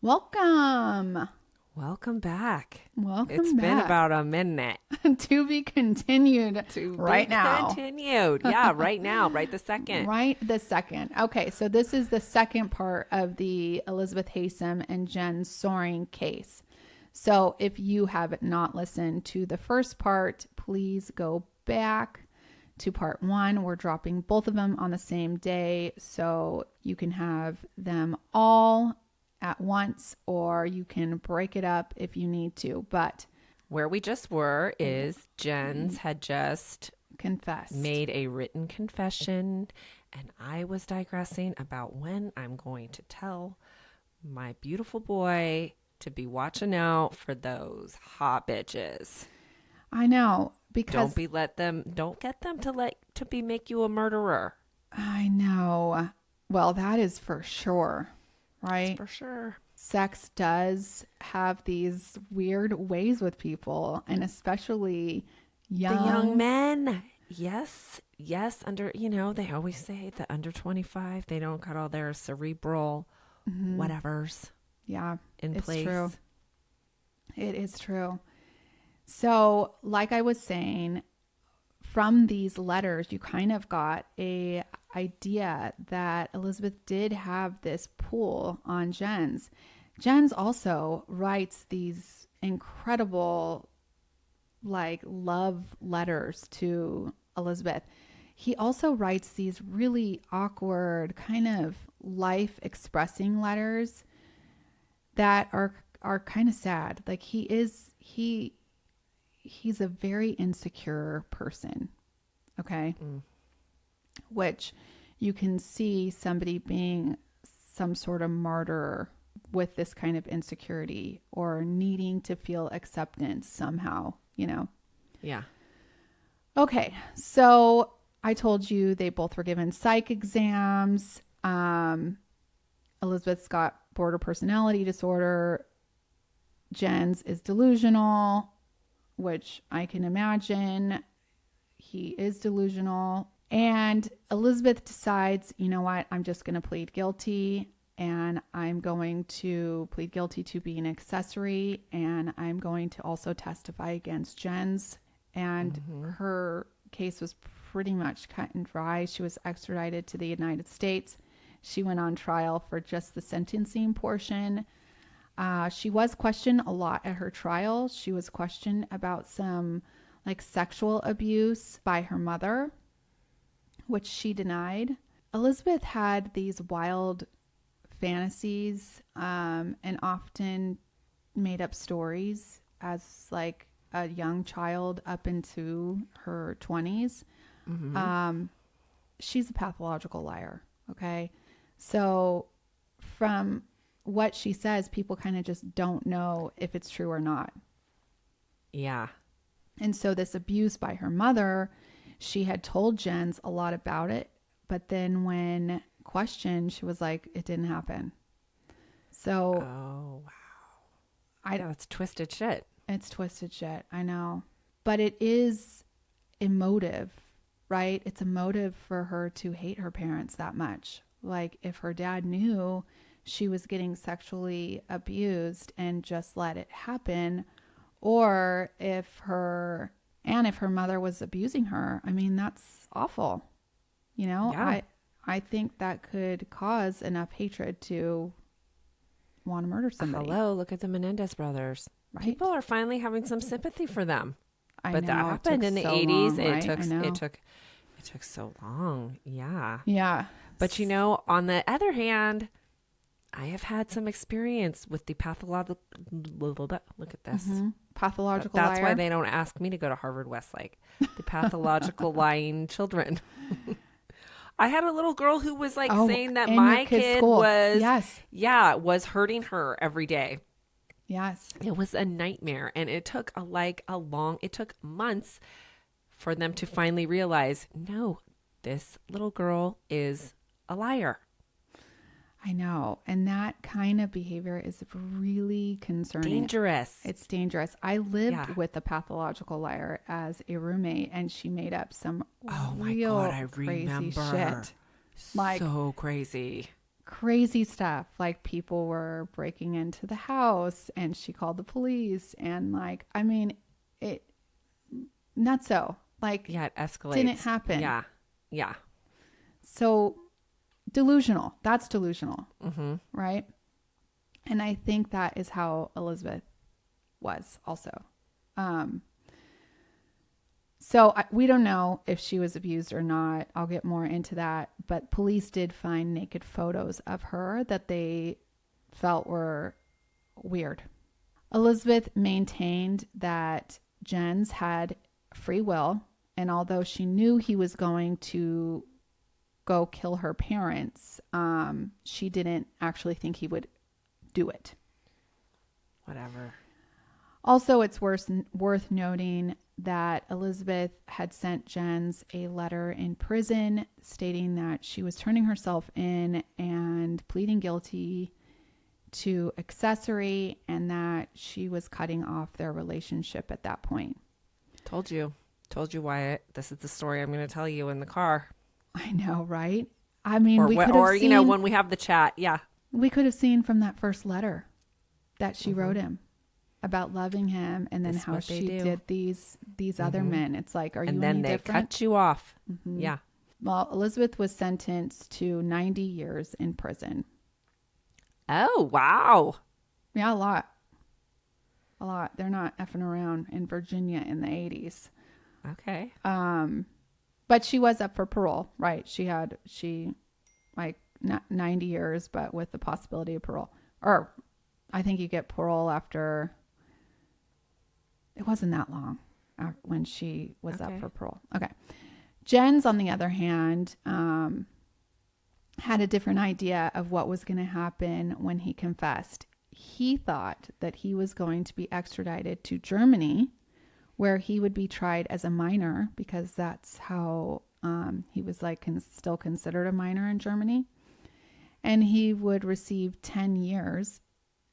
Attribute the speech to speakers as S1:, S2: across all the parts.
S1: Welcome.
S2: Welcome back.
S1: Welcome
S2: It's
S1: back.
S2: been about a minute.
S1: To be continued right now.
S2: Continued. Yeah, right now. Right this second.
S1: Right this second. Okay, so this is the second part of the Elizabeth Haysom and Jen Soering case. So if you have not listened to the first part, please go back to part 1. We're dropping both of them on the same day, so you can have them all at once, or you can break it up if you need to. But
S2: where we just were is Jen's had just
S1: confessed,
S2: made a written confession, and I was digressing about when I'm going to tell my beautiful boy to be watching out for those hot bitches.
S1: I know, because
S2: don't get them to make you a murderer.
S1: I know. Well, that is for sure. Right?
S2: That's for sure.
S1: Sex does have these weird ways with people, and especially
S2: the young men. Yes. Under, they always say that under 25, they don't got all their cerebral whatevers.
S1: Yeah,
S2: in place.
S1: True. It is true. So, like I was saying, from these letters, you kind of got a idea that Elizabeth did have this pull on Jen's. Jen's also writes these incredible, love letters to Elizabeth. He also writes these really awkward, kind of life expressing letters that are kind of sad. Like he's a very insecure person. Okay. Which you can see somebody being some sort of martyr with this kind of insecurity or needing to feel acceptance somehow,
S2: Yeah.
S1: Okay. So I told you they both were given psych exams. Elizabeth's got border personality disorder. Jen's is delusional, which I can imagine. He is delusional. And Elizabeth decides, you know what, I'm just going to plead guilty, and I'm going to plead guilty to being an accessory, and I'm going to also testify against Jen's. And her case was pretty much cut and dry. She was extradited to the United States. She went on trial for just the sentencing portion. She was questioned a lot at her trial. She was questioned about some sexual abuse by her mother, which she denied. Elizabeth had these wild fantasies and often made up stories as a young child up into her 20s. She's a pathological liar. Okay. So from what she says, people kind of just don't know if it's true or not.
S2: Yeah.
S1: And so this abuse by her mother, she had told Jen's a lot about it, but then when questioned, she was like, it didn't happen. So,
S2: oh, wow. It's twisted shit.
S1: It's twisted shit. I know. But it is emotive, right? It's emotive for her to hate her parents that much. If her dad knew she was getting sexually abused and just let it happen, or if her mother was abusing her, I mean, that's awful.
S2: Yeah.
S1: I think that could cause enough hatred to want to murder somebody.
S2: Hello, look at the Menendez brothers. Right? People are finally having some sympathy for them. But that happened in the 80s. It took so long. Yeah.
S1: Yeah.
S2: But on the other hand, I have had some experience with the pathological. Look at this.
S1: Pathological
S2: That's
S1: liar.
S2: why they don't ask me to go to Harvard Westlake. The pathological lying children. I had a little girl who was saying that my kid was hurting her every day.
S1: Yes.
S2: It was a nightmare. And it took it took months for them to finally realize, no, this little girl is a liar.
S1: I know. And that kind of behavior is really concerning.
S2: Dangerous.
S1: It's dangerous. I lived with a pathological liar as a roommate, and she made up some real crazy shit.
S2: So crazy.
S1: crazy stuff. Like people were breaking into the house and she called the police. And like, I mean, it, not so. Like,
S2: Yeah, it escalates.
S1: didn't happen.
S2: Yeah. Yeah.
S1: So delusional. That's delusional.
S2: Mm-hmm.
S1: Right. And I think that is how Elizabeth was also. We don't know if she was abused or not. I'll get more into that. But police did find naked photos of her that they felt were weird. Elizabeth maintained that Jens had free will. And although she knew he was going to go kill her parents, she didn't actually think he would do it.
S2: Whatever.
S1: Also, it's worth noting that Elizabeth had sent Jens a letter in prison stating that she was turning herself in and pleading guilty to accessory and that she was cutting off their relationship at that point.
S2: Told you, Wyatt. This is the story I'm going to tell you in the car.
S1: I know, right? I mean,
S2: when we have the chat. Yeah.
S1: We could have seen from that first letter that she wrote him about loving him, and then how she did these other men. It's like, are you any different? And then they
S2: cut you off. Mm-hmm. Yeah.
S1: Well, Elizabeth was sentenced to 90 years in prison.
S2: Oh, wow.
S1: Yeah, a lot. They're not effing around in Virginia in the 80s.
S2: Okay.
S1: But she was up for parole, right? She like not 90 years, but with the possibility of parole. Or I think you get parole after. It wasn't that long when she was up for parole. Okay. Jens, on the other hand, had a different idea of what was going to happen when he confessed. He thought that he was going to be extradited to Germany, where he would be tried as a minor, because that's how he was like still considered a minor in Germany. And he would receive 10 years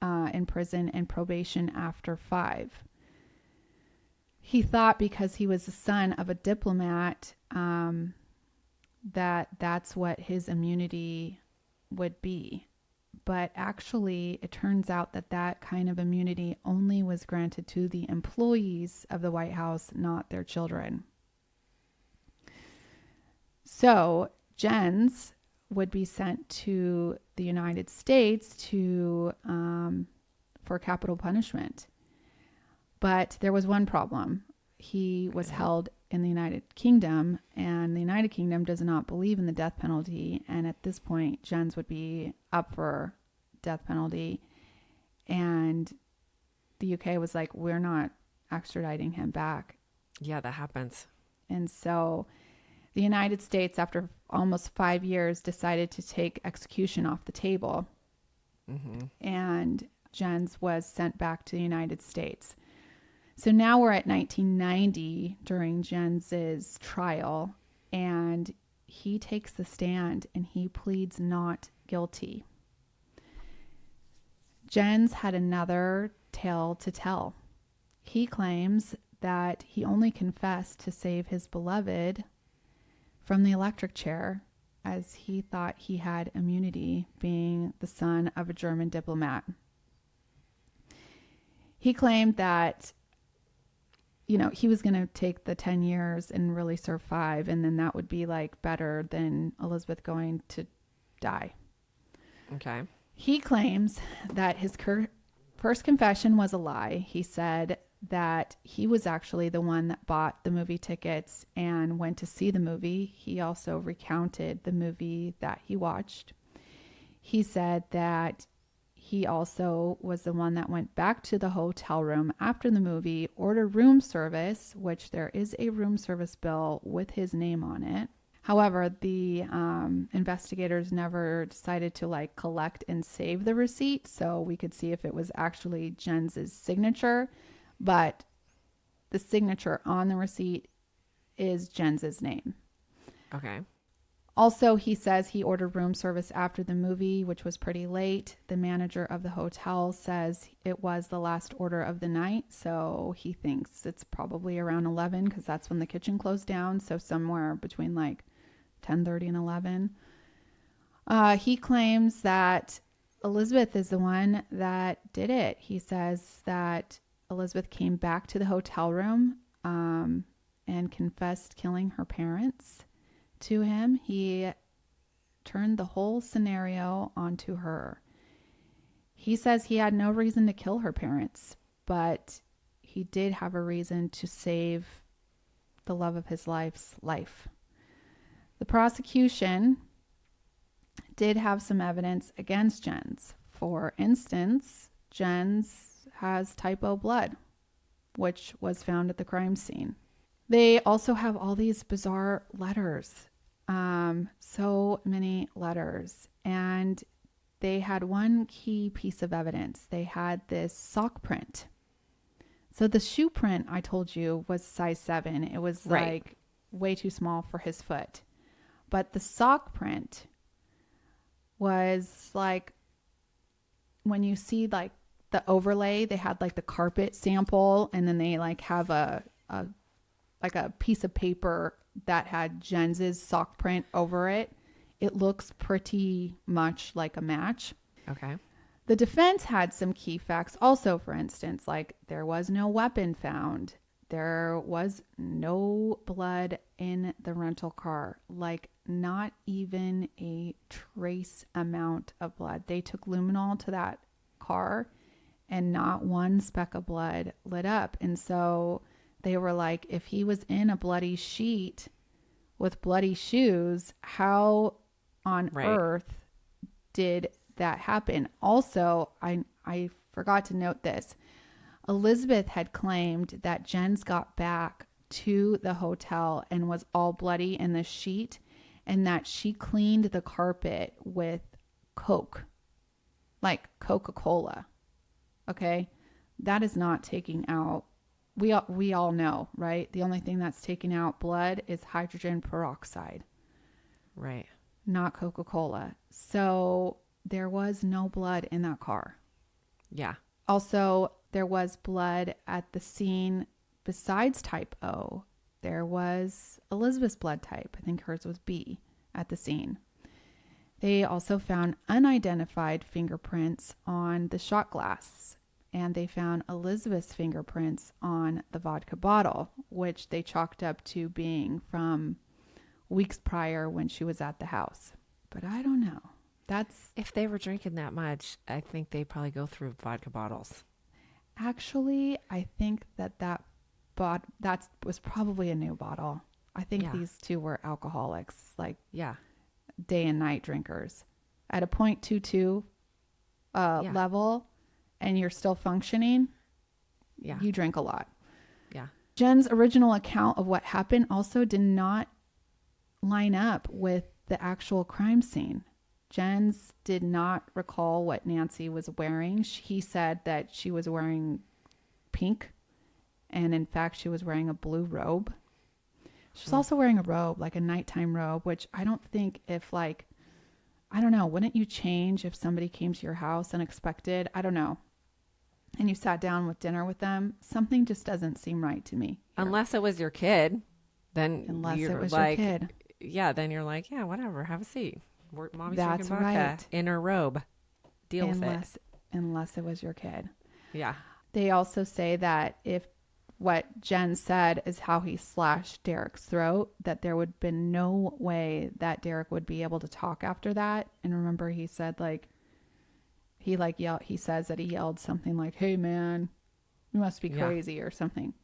S1: in prison and probation after 5. He thought because he was the son of a diplomat that's what his immunity would be. But actually, it turns out that kind of immunity only was granted to the employees of the White House, not their children. So Jens would be sent to the United States for capital punishment. But there was one problem. He was held in the United Kingdom, and the United Kingdom does not believe in the death penalty. And at this point, Jens would be up for death penalty. And the UK was like, we're not extraditing him back.
S2: Yeah, that happens.
S1: And so the United States, after almost 5 years, decided to take execution off the table. Mm-hmm. And Jens was sent back to the United States. So now we're at 1990 during Jens's trial, and he takes the stand and he pleads not guilty. Jens had another tale to tell. He claims that he only confessed to save his beloved from the electric chair, as he thought he had immunity, being the son of a German diplomat. He claimed that he was going to take the 10 years and really serve 5. And then that would be like better than Elizabeth going to die.
S2: Okay.
S1: He claims that his first confession was a lie. He said that he was actually the one that bought the movie tickets and went to see the movie. He also recounted the movie that he watched. He said that he also was the one that went back to the hotel room after the movie, ordered room service, which there is a room service bill with his name on it. However, the investigators never decided to collect and save the receipt, so we could see if it was actually Jens's signature. But the signature on the receipt is Jens's name.
S2: Okay.
S1: Also, he says he ordered room service after the movie, which was pretty late. The manager of the hotel says it was the last order of the night, so he thinks it's probably around 11 because that's when the kitchen closed down, so somewhere between 10:30 and 11. He claims that Elizabeth is the one that did it. He says that Elizabeth came back to the hotel room and confessed killing her parents to him. He turned the whole scenario onto her. He says he had no reason to kill her parents, but he did have a reason to save the love of his life. The prosecution did have some evidence against Jens. For instance, Jens has type O blood, which was found at the crime scene. They also have all these bizarre letters, so many letters, and they had one key piece of evidence. They had this sock print. So the shoe print I told you was size 7. It was like way too small for his foot. But the sock print was like, when you see like the overlay, they had like the carpet sample, and then they like have a piece of paper that had Jens's sock print over it. It looks pretty much like a match.
S2: Okay.
S1: The defense had some key facts also. For instance, like there was no weapon found. There was no blood in the rental car, like not even a trace amount of blood. They took luminol to that car and not one speck of blood lit up. And so they were like, if he was in a bloody sheet with bloody shoes, how on earth did that happen? Also, I forgot to note this. Elizabeth had claimed that Jens got back to the hotel and was all bloody in the sheet, and that she cleaned the carpet with Coke, like Coca-Cola. Okay. That is not taking out. We all know, right? The only thing that's taking out blood is hydrogen peroxide.
S2: Right.
S1: Not Coca-Cola. So there was no blood in that car.
S2: Yeah.
S1: Also, there was blood at the scene besides type O. There was Elizabeth's blood type. I think hers was B at the scene. They also found unidentified fingerprints on the shot glass, and they found Elizabeth's fingerprints on the vodka bottle, which they chalked up to being from weeks prior when she was at the house. But I don't know.
S2: If they were drinking that much, I think they probably go through vodka bottles.
S1: Actually, I think that was probably a new bottle. I think these two were alcoholics, like day and night drinkers. At a 0.22 level, and you're still functioning, you drink a lot.
S2: Yeah.
S1: Jen's original account of what happened also did not line up with the actual crime scene. Jens did not recall what Nancy was wearing. He said that she was wearing pink, and in fact, she was wearing a blue robe. She was also wearing a robe, like a nighttime robe, which I don't think I don't know, wouldn't you change if somebody came to your house unexpected? I don't know. And you sat down with dinner with them? Something just doesn't seem right to me here.
S2: Unless it was your kid, then
S1: Unless
S2: you're
S1: it was
S2: like,
S1: your kid.
S2: Yeah, then you're like, yeah, whatever, have a seat. Mommy's
S1: That's
S2: drinking vodka
S1: right.
S2: in her robe. Deal with it.
S1: Unless it was your kid.
S2: Yeah.
S1: They also say that if what Jen said is how he slashed Derek's throat, that there would have been no way that Derek would be able to talk after that. And remember, he said he says that he yelled something like, "Hey man, you must be crazy," or something.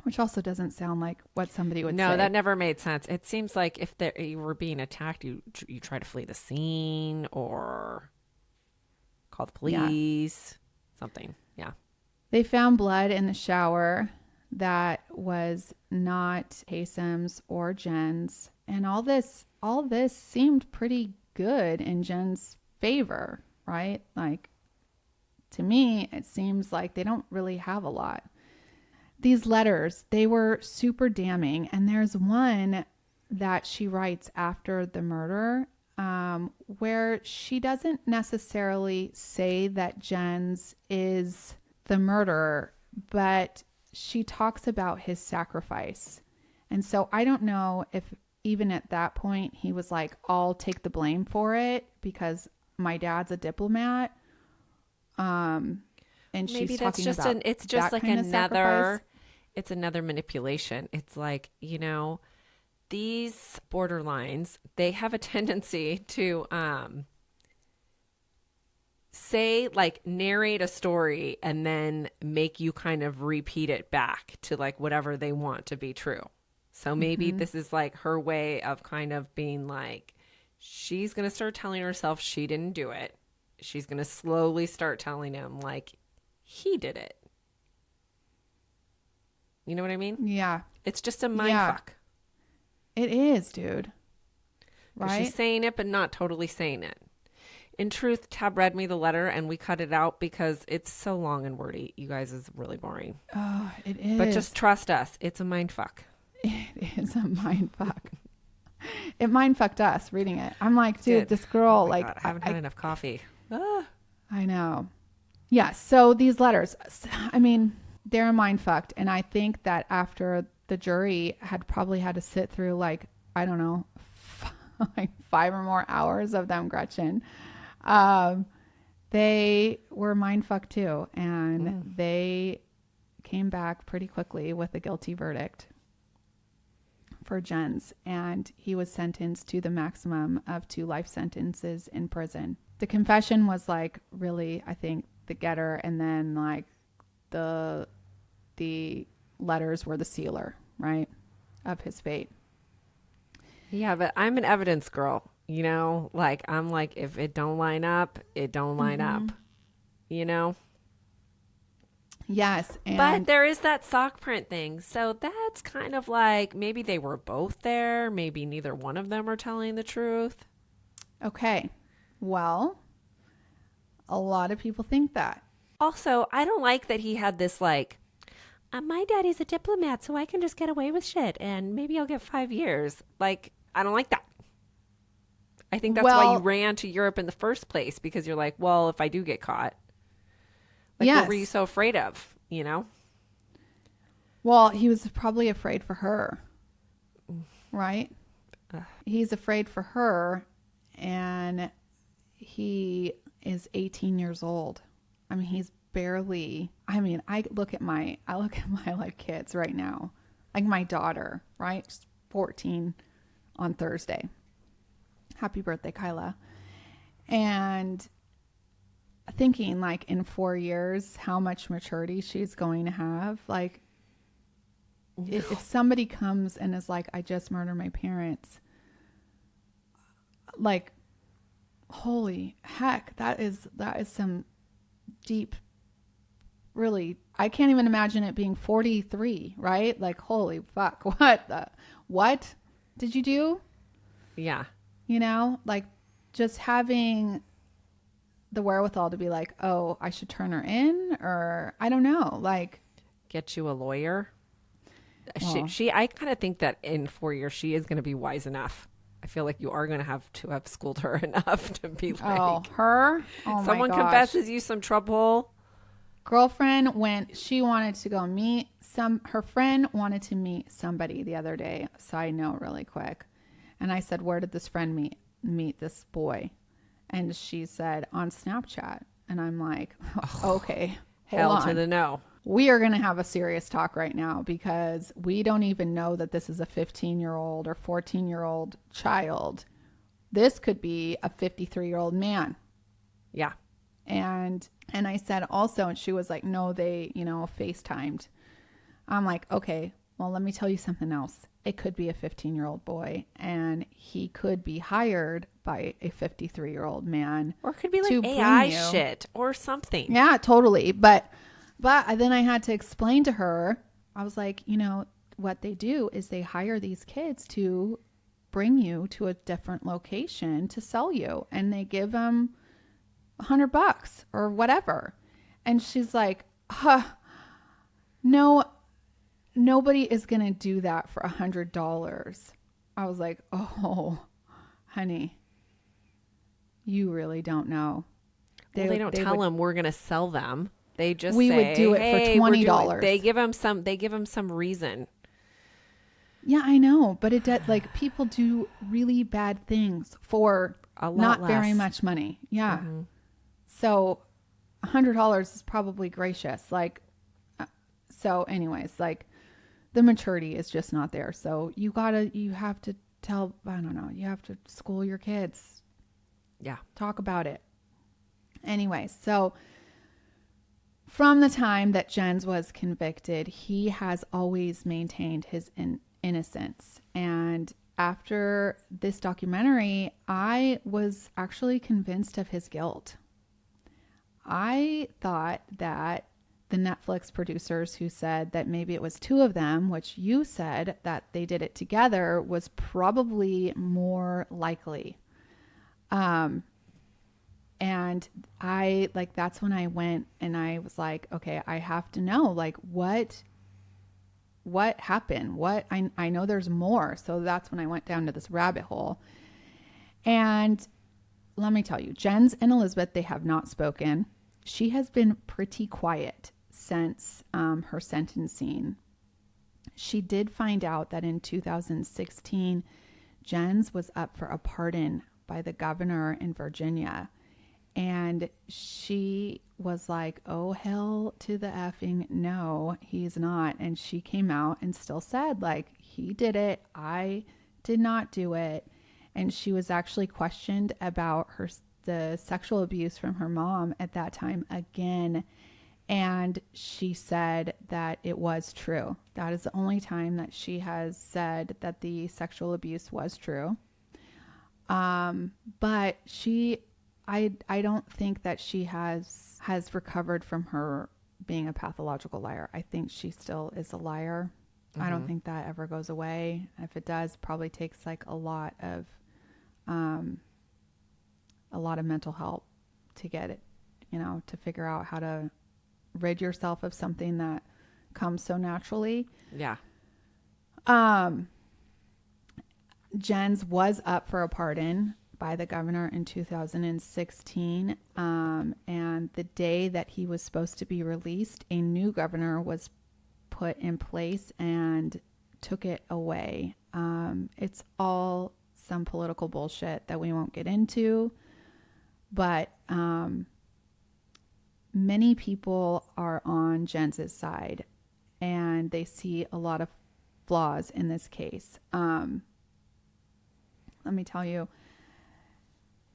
S1: Which also doesn't sound like what somebody would say.
S2: No, that never made sense. It seems like if you were being attacked, you try to flee the scene or call the police, something. Yeah.
S1: They found blood in the shower that was not Haysom's or Jen's. And all this seemed pretty good in Jen's favor, right? Like, to me, it seems like they don't really have a lot. These letters, they were super damning. And there's one that she writes after the murder where she doesn't necessarily say that Jens is the murderer, but she talks about his sacrifice. And so I don't know if even at that point, he was like, I'll take the blame for it because my dad's a diplomat. And
S2: Maybe
S1: she's
S2: that's
S1: talking
S2: just
S1: about
S2: it's just
S1: that
S2: like
S1: kind of sacrifice.
S2: it's another manipulation. It's like, these borderlines, they have a tendency to say, like, narrate a story and then make you kind of repeat it back to like whatever they want to be true. So maybe this is like her way of kind of being like, she's going to start telling herself she didn't do it. She's going to slowly start telling him like he did it. You know what I mean?
S1: Yeah.
S2: It's just a mind
S1: Yeah.
S2: fuck.
S1: It is, dude. Right?
S2: She's saying it, but not totally saying it. In truth, Tab read me the letter and we cut it out because it's so long and wordy. You guys, is really boring.
S1: Oh, it is.
S2: But just trust us. It's a mind fuck.
S1: It is a mind fuck. It mind fucked us reading it. I'm like, dude, this girl,
S2: Oh my
S1: like,
S2: God, I haven't had enough coffee.
S1: I know. Yeah. So these letters, I mean, they're a mind fucked. And I think that after the jury had probably had to sit through like, I don't know, like 5 or more hours of them, Gretchen, they were mind fucked too. And they came back pretty quickly with a guilty verdict for Jens, and he was sentenced to the maximum of 2 life sentences in prison. The confession was like really, I think, the getter, and then like the letters were the sealer, right, of his fate.
S2: Yeah, but I'm an evidence girl, like I'm like, if it don't line up, it don't line up,
S1: Yes. And
S2: But there is that sock print thing. So that's kind of like maybe they were both there. Maybe neither one of them are telling the truth.
S1: okay. Well, a lot of people think that.
S2: Also, I don't like that he had this like, my daddy's a diplomat, so I can just get away with shit and maybe I'll get 5 years. Like, I don't like that. I think that's why you ran to Europe in the first place, because you're like, well, if I do get caught, like,
S1: yes.
S2: What were you so afraid of,
S1: Well, he was probably afraid for her, right? He's afraid for her, and he is 18 years old. I mean, he's barely, I look at my like kids right now, like my daughter, right? She's 14 on Thursday. Happy birthday, Kyla. And thinking like in 4 years, how much maturity she's going to have. Like, if somebody comes and is like, I just murdered my parents, like, holy heck, that is some deep, really, I can't even imagine it being 43, right? Like, holy fuck, what did you do?
S2: Yeah.
S1: Like, just having the wherewithal to be like, oh, I should turn her in, or I don't know, like,
S2: get you a lawyer.
S1: Well,
S2: I kind of think that in 4 years she is going to be wise enough. I feel like you are going to have schooled her enough to be like,
S1: her? Oh,
S2: someone
S1: my gosh.
S2: confesses you some trouble.
S1: Girlfriend she wanted to go meet her friend wanted to meet somebody the other day. Side note really quick. And I said, where did this friend meet this boy? And she said, on Snapchat. And I'm like, okay,
S2: Hell
S1: hold
S2: to
S1: on.
S2: the no.
S1: We are going to have a serious talk right now, because we don't even know that this is a 15-year-old or 14-year-old child. This could be a 53-year-old man.
S2: Yeah.
S1: And I said also, and she was like, no, they, FaceTimed. I'm like, okay, well, let me tell you something else. It could be a 15-year-old boy, and he could be hired by a 53-year-old man.
S2: Or it could be like AI shit or something.
S1: Yeah, totally. But then I had to explain to her, I was like, what they do is they hire these kids to bring you to a different location to sell you, and they give them $100 or whatever. And she's like, no, nobody is going to do that for $100. I was like, oh, honey, you really don't know.
S2: They don't tell them we're going to sell them. They just
S1: we
S2: say,
S1: would do it
S2: hey,
S1: for $20.
S2: They give them some reason.
S1: Yeah, I know, but it does, like, people do really bad things for
S2: A lot
S1: not
S2: less.
S1: very much money. Yeah. So $100 is probably gracious. Like, so anyways, like, the maturity is just not there. So you have to tell, I don't know, you have to school your kids,
S2: Yeah.
S1: talk about it. Anyways, so from the time that Jens was convicted, he has always maintained his innocence. And after this documentary, I was actually convinced of his guilt. I thought that the Netflix producers who said that maybe it was two of them, which you said that they did it together, was probably more likely. And I, like, that's when I went and I was like, okay, I have to know, like, what happened? I know there's more. So that's when I went down to this rabbit hole. And let me tell you, Jens and Elizabeth, they have not spoken. She has been pretty quiet since her sentencing. She did find out that in 2016, Jens was up for a pardon by the governor in Virginia. And she was like, oh, hell to the effing no, he's not. And she came out and still said, like, he did it. I did not do it. And she was actually questioned about the sexual abuse from her mom at that time again. And she said that it was true. That is the only time that she has said that the sexual abuse was true. But I don't think that she has recovered from her being a pathological liar. I think she still is a liar. I don't think that ever goes away. If it does, probably takes like a lot of mental help to get it, to figure out how to rid yourself of something that comes so naturally.
S2: Yeah.
S1: Jens was up for a pardon by the governor in 2016. And the day that he was supposed to be released, a new governor was put in place and took it away. It's all some political bullshit that we won't get into, but many people are on Jens's side and they see a lot of flaws in this case. Let me tell you,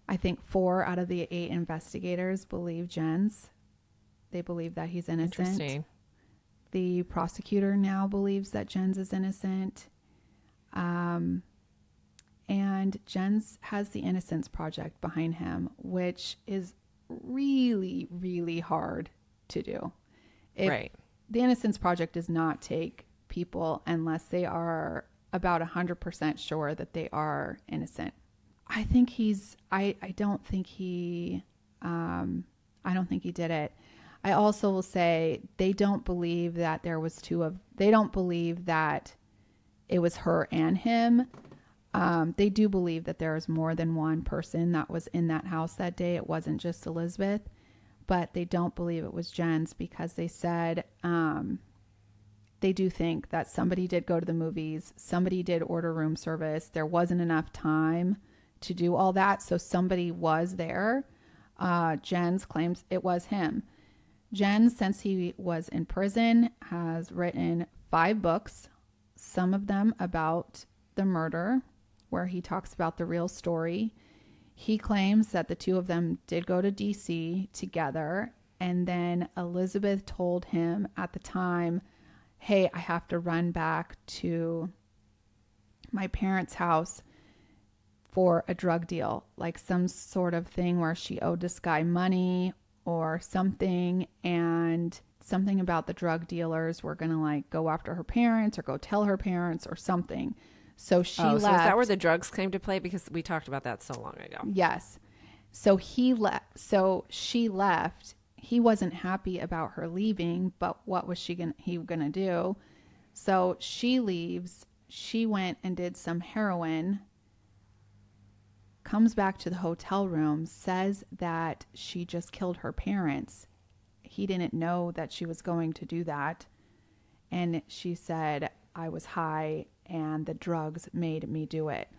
S1: I think 4 out of the 8 investigators believe Jens. They believe that he's innocent.
S2: Interesting.
S1: The prosecutor now believes that Jens is innocent. And Jens has the Innocence Project behind him, which is really, really hard to do.
S2: Right.
S1: The Innocence Project does not take people unless they are about 100% sure that they are innocent. I think I don't think he did it. I also will say they don't believe that they don't believe that it was her and him. They do believe that there was more than one person that was in that house that day. It wasn't just Elizabeth, but they don't believe it was Jens because they said, they do think that somebody did go to the movies. Somebody did order room service. There wasn't enough time to do all that. So somebody was there. Jens claims it was him. Jens, since he was in prison, has written 5 books, some of them about the murder, where he talks about the real story. He claims that the two of them did go to DC together. And then Elizabeth told him at the time, hey, I have to run back to my parents' house for a drug deal, like some sort of thing where she owed this guy money or something, and something about the drug dealers were going to like go after her parents or go tell her parents or something. So she left.
S2: So is that where the drugs came to play? Because we talked about that so long ago.
S1: Yes. So he left. So she left. He wasn't happy about her leaving, but what was he gonna do? So she leaves. She went and did some heroin, comes back to the hotel room, says that she just killed her parents. He didn't know that she was going to do that. And she said, I was high and the drugs made me do it,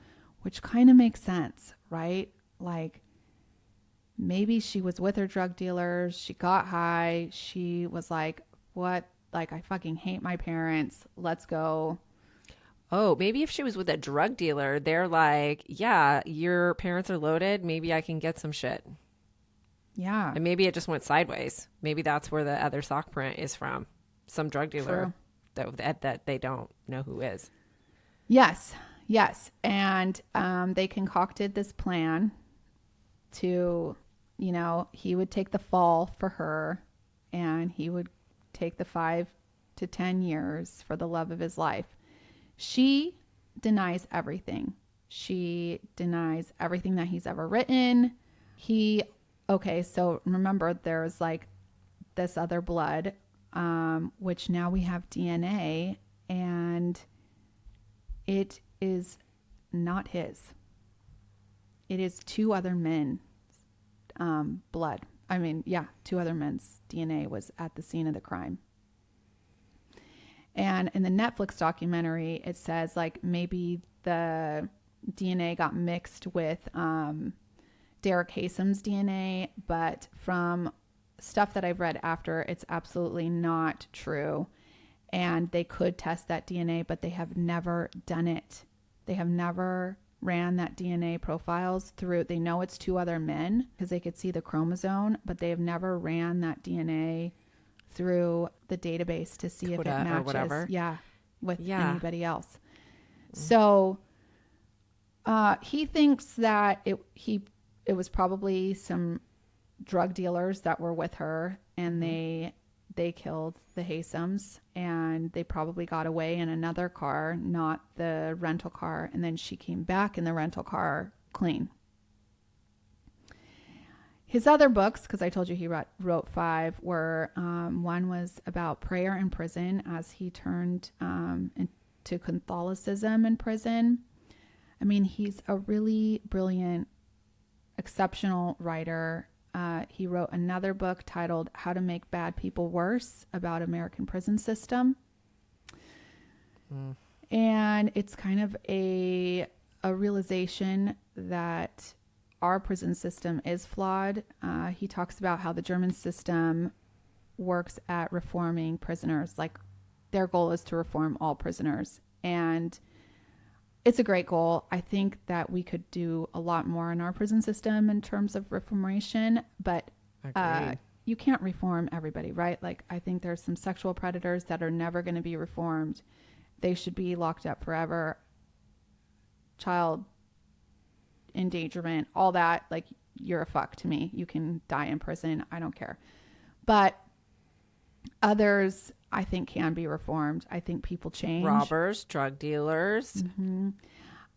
S1: which kind of makes sense, right? Like, maybe she was with her drug dealers. She got high. She was like, what? Like, I fucking hate my parents. Let's go.
S2: Oh, maybe if she was with a drug dealer, they're like, yeah, your parents are loaded. Maybe I can get some shit.
S1: Yeah.
S2: And maybe it just went sideways. Maybe that's where the other sock print is from. Some drug dealer that they don't know who is.
S1: Yes. Yes. And they concocted this plan to, you know, he would take the fall for her and he would take the 5 to 10 years for the love of his life. She denies everything. She denies everything that he's ever written. Okay, so remember there's like this other blood, which now we have DNA, and it is not his. It is 2 other men's blood. I mean, yeah, 2 other men's DNA was at the scene of the crime. And in the Netflix documentary, it says like maybe the DNA got mixed with Derek Haysom's DNA, but from stuff that I've read after, it's absolutely not true. And they could test that DNA, but they have never done it. They have never ran that DNA profiles through. They know it's 2 other men because they could see the chromosome, but they have never ran that DNA through the database to see if it matches. Or whatever. Yeah, with anybody else. So he thinks that it was probably some drug dealers that were with her, and they killed the Haysoms, and they probably got away in another car, not the rental car, and then she came back in the rental car clean. His other books, because I told you he wrote 5, were one was about prayer in prison as he turned into Catholicism in prison. I mean, he's a really brilliant, exceptional writer. He wrote another book titled How to Make Bad People Worse about American prison system. And it's kind of a realization that our prison system is flawed. He talks about how the German system works at reforming prisoners. Like, their goal is to reform all prisoners. And it's a great goal. I think that we could do a lot more in our prison system in terms of reformation, but you can't reform everybody, right? Like, I think there's some sexual predators that are never going to be reformed. They should be locked up forever. Child endangerment, all that, like, you're a fuck to me. You can die in prison. I don't care. But others, I think, can be reformed. I think people change.
S2: Robbers, drug dealers.
S1: Mm-hmm.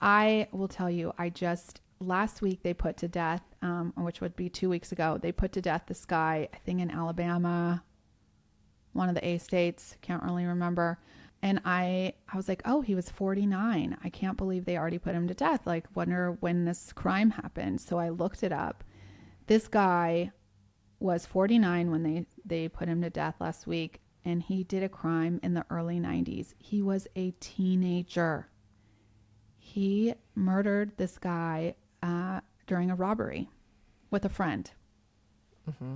S1: I will tell you, last week they put to death, which would be 2 weeks ago, they put to death this guy, I think in Alabama, one of the A states, can't really remember. And I was like, oh, he was 49. I can't believe they already put him to death. Like, wonder when this crime happened. So I looked it up. This guy was 49 when they put him to death last week. And he did a crime in the early 90s. He was a teenager. He murdered this guy during a robbery with a friend. Mm-hmm.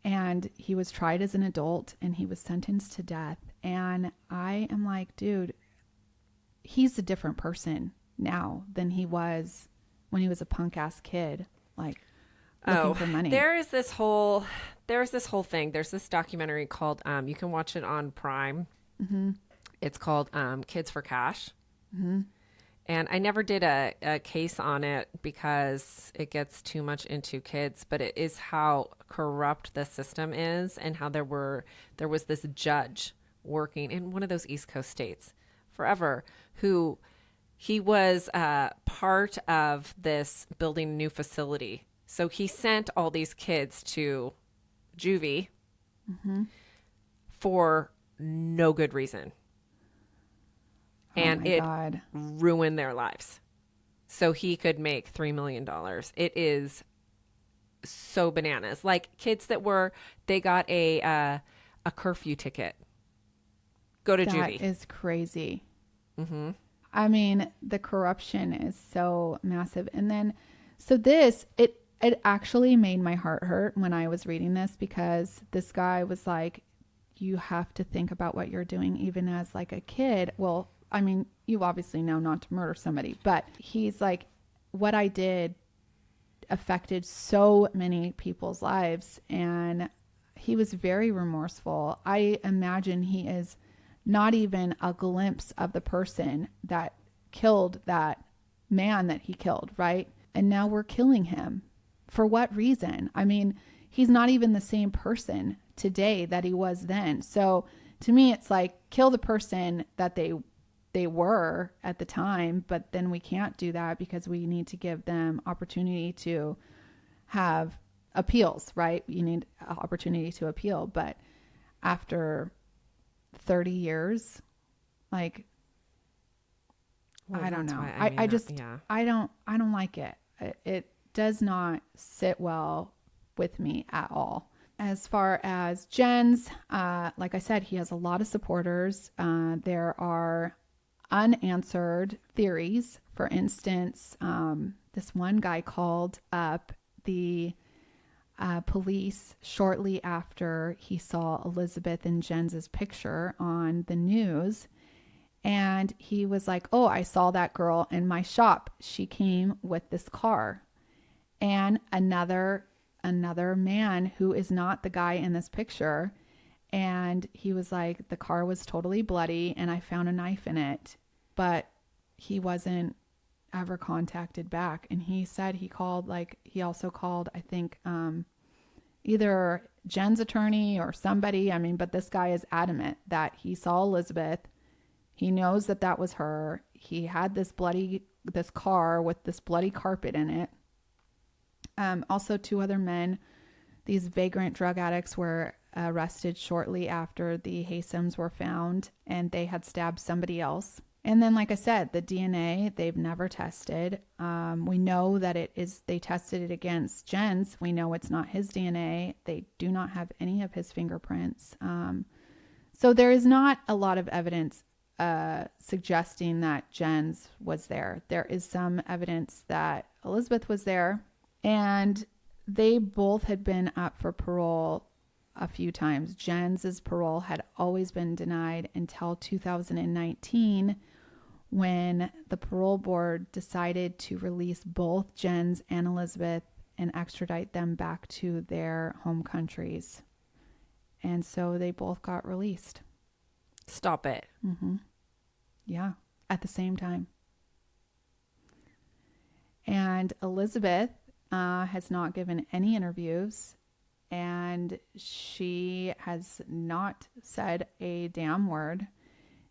S1: And he was tried as an adult and he was sentenced to death. And I am like, dude, he's a different person now than he was when he was a punk ass kid, like looking for money.
S2: There's this whole thing. There's this documentary called, you can watch it on Prime. Mm-hmm. It's called Kids for Cash. Mm-hmm. And I never did a case on it because it gets too much into kids, but it is how corrupt the system is and how there was this judge working in one of those East Coast states forever who he was part of this building a new facility. So he sent all these kids to juvie mm-hmm. for no good reason. And it ruined their lives. So he could make $3 million. It is so bananas. Like kids they got a curfew ticket. Go to juvie.
S1: That is crazy. I mean, the corruption is so massive. And then, so this, it actually made my heart hurt when I was reading this, because this guy was like, you have to think about what you're doing, even as like a kid. Well, I mean, you obviously know not to murder somebody, but he's like, what I did affected so many people's lives. And he was very remorseful. I imagine he is not even a glimpse of the person that killed that man that he killed, right? And now we're killing him. For what reason? I mean, he's not even the same person today that he was then. So to me, it's like, kill the person that they were at the time, but then we can't do that because we need to give them opportunity to have appeals, right? You need an opportunity to appeal. But after 30 years, like,
S2: Well,
S1: I don't
S2: that's
S1: know.
S2: why-
S1: I just,
S2: yeah.
S1: I don't like it. It does not sit well with me at all. As far as Jens, like I said, he has a lot of supporters. There are unanswered theories. For instance, this one guy called up the police shortly after he saw Elizabeth and Jens's picture on the news. And he was like, oh, I saw that girl in my shop. She came with this car. And another man who is not the guy in this picture. And he was like, the car was totally bloody and I found a knife in it. But he wasn't ever contacted back. And he said he also called, I think, either Jen's attorney or somebody. I mean, but this guy is adamant that he saw Elizabeth. He knows that that was her. He had this car with this bloody carpet in it. Also, two other men, these vagrant drug addicts, were arrested shortly after the Haysoms were found, and they had stabbed somebody else. And then, like I said, the DNA, they've never tested. We know that they tested it against Jen's. We know it's not his DNA. They do not have any of his fingerprints. So there is not a lot of evidence suggesting that Jen's was there. There is some evidence that Elizabeth was there, and they both had been up for parole a few times. Jen's parole had always been denied until 2019, when the parole board decided to release both Jen's and Elizabeth and extradite them back to their home countries. And so they both got released.
S2: Stop it.
S1: Mm-hmm. Yeah, at the same time. And Elizabeth has not given any interviews, and she has not said a damn word.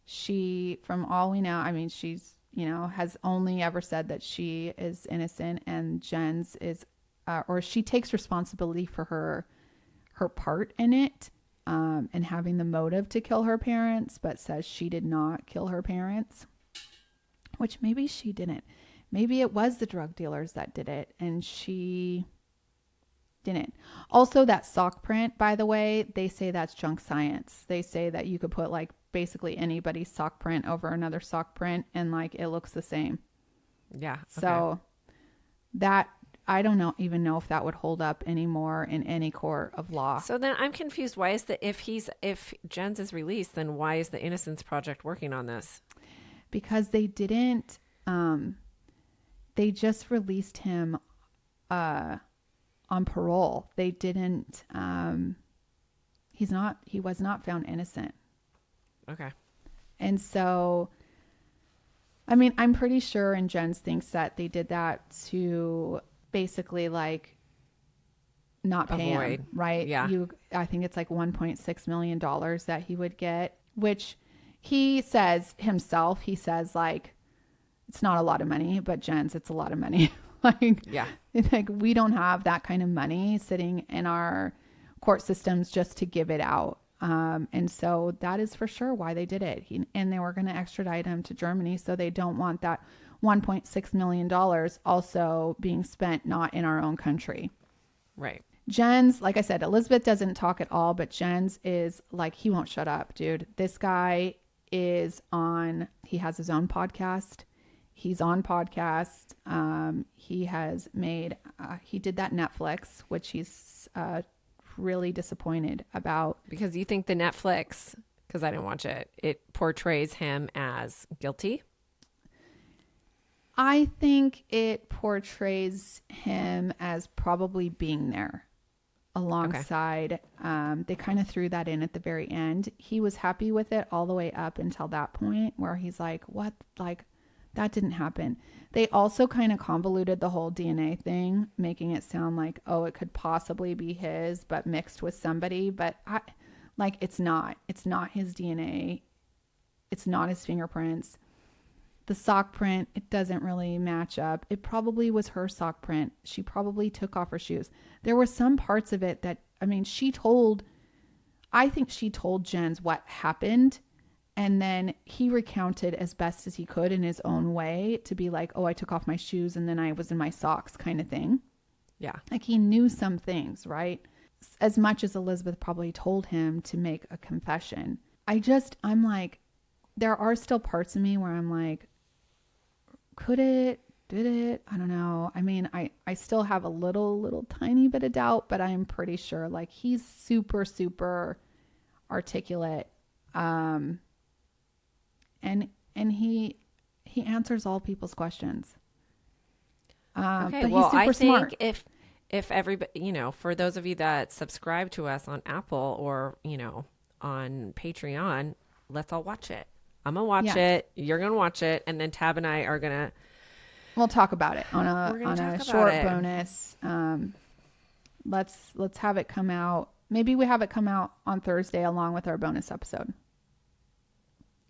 S1: She, from all we know, I mean, she's, has only ever said that she is innocent, and Jen's is, or she takes responsibility for her part in it, and having the motive to kill her parents, but says she did not kill her parents, which maybe she didn't. Maybe it was the drug dealers that did it, and she didn't. Also, that sock print, by the way, they say that's junk science. They say that you could put like basically anybody's sock print over another sock print and like it looks the same.
S2: Yeah. Okay.
S1: So that, I don't even know if that would hold up anymore in any court of law.
S2: So then I'm confused. Why is if Jen's is released, then why is the Innocence Project working on this?
S1: Because they didn't, they just released him on parole. They didn't, he was not found innocent.
S2: Okay.
S1: And so, I mean, I'm pretty sure, and Jens thinks that they did that to basically like not pay him, right?
S2: Yeah.
S1: I think it's like $1.6 million that he would get, which he says himself, he says like, it's not a lot of money, but Jens, it's a lot of money. Like,
S2: yeah,
S1: like we don't have that kind of money sitting in our court systems just to give it out. And so that is for sure why they did it. And they were going to extradite him to Germany. So they don't want that $1.6 million also being spent not in our own country.
S2: right.
S1: Jens, like I said, Elizabeth doesn't talk at all, but Jens is like, he won't shut up, dude. This guy, he has his own podcast. He's on podcast. He has made, he did that Netflix, which he's really disappointed about.
S2: Because you think the Netflix, because I didn't watch it, it portrays him as guilty?
S1: I think it portrays him as probably being there alongside. They kind of threw that in at the very end. He was happy with it all the way up until that point where he's like, what? Like, that didn't happen. They also kind of convoluted the whole DNA thing, making it sound like, oh, it could possibly be his, but mixed with somebody. But it's not his DNA. It's not his fingerprints. The sock print, it doesn't really match up. It probably was her sock print. She probably took off her shoes. There were some parts of it that, I mean, I think she told Jens what happened. And then he recounted as best as he could in his own way to be like, oh, I took off my shoes and then I was in my socks kind of thing.
S2: Yeah.
S1: Like he knew some things, right? As much as Elizabeth probably told him to make a confession. I'm like, there are still parts of me where I'm like, did it? I don't know. I mean, I still have a little tiny bit of doubt, but I'm pretty sure like he's super, super articulate. And he answers all people's questions.
S2: Okay,
S1: but
S2: well,
S1: he's super
S2: I think
S1: smart.
S2: if everybody, for those of you that subscribe to us on Apple or, on Patreon, let's all watch it. I'm going to watch it. You're going to watch it. And then Tab and I are going to...
S1: We'll talk about it on a short bonus. Let's have it come out. Maybe we have it come out on Thursday along with our bonus episode.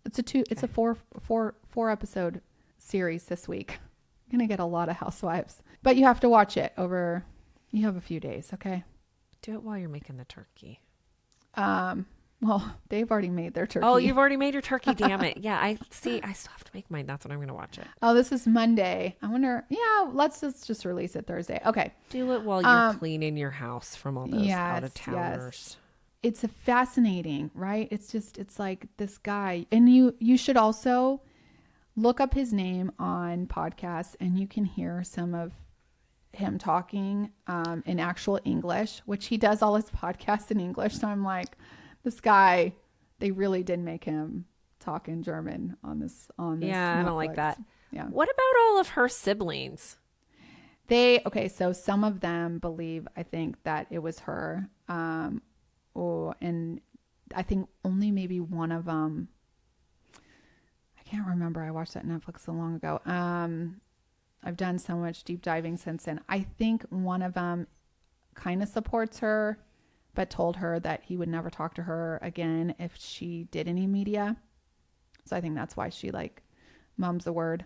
S1: It's a four episode series this week. You're going to get a lot of Housewives, but you have to watch it you have a few days. Okay.
S2: Do it while you're making the turkey.
S1: Well, they've already made their turkey.
S2: Oh, you've already made your turkey. Damn it. Yeah. I still have to make mine. That's when I'm going to watch it.
S1: Oh, this is Monday. I wonder. Yeah. Let's just release it Thursday. Okay.
S2: Do it while you're cleaning your house from all those out of towners.
S1: Yes. It's fascinating, right? It's like this guy, and you should also look up his name on podcasts and you can hear some of him talking in actual English, which he does all his podcasts in English. So I'm like, this guy, they really did make him talk in German on this.
S2: Yeah, I don't like that.
S1: Yeah.
S2: What about all of her siblings?
S1: So some of them believe, I think, that it was her. And I think only maybe one of them, I can't remember. I watched that Netflix so long ago. I've done so much deep diving since then. I think one of them kind of supports her, but told her that he would never talk to her again if she did any media. So I think that's why she mums a word.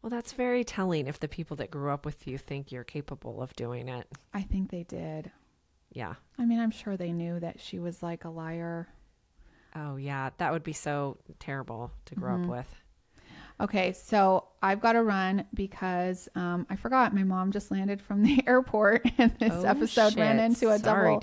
S2: Well, that's very telling if the people that grew up with you think you're capable of doing it.
S1: I think they did.
S2: Yeah.
S1: I mean, I'm sure they knew that she was like a liar.
S2: Oh, yeah. That would be so terrible to grow up with.
S1: Okay, so I've got to run because I forgot my mom just landed from the airport and this episode ran into a double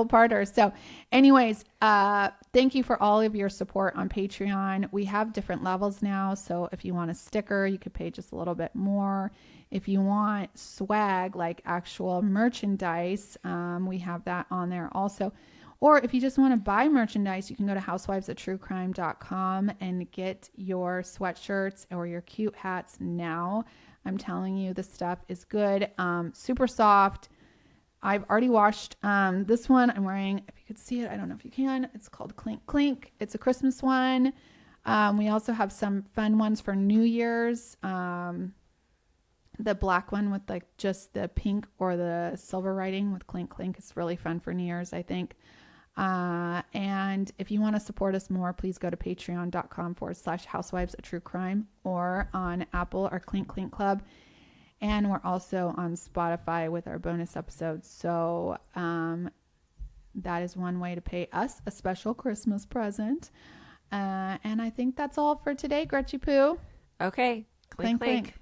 S1: parter. So anyways, thank you for all of your support on Patreon. We have different levels now. So if you want a sticker, you could pay just a little bit more. If you want swag, like actual merchandise, we have that on there also. Or if you just want to buy merchandise, you can go to housewivesoftruecrime.com and get your sweatshirts or your cute hats now. I'm telling you, this stuff is good. Super soft. I've already washed this one I'm wearing. If you could see it, I don't know if you can. It's called Clink Clink. It's a Christmas one. We also have some fun ones for New Year's. The black one with just the pink or the silver writing with Clink Clink is really fun for New Year's, I think. And if you want to support us more, please go to patreon.com/Housewives of True Crime or on Apple or Clink Clink Club. And we're also on Spotify with our bonus episodes. So that is one way to pay us a special Christmas present. And I think that's all for today, Gretchy Poo.
S2: Okay. Clink, clink.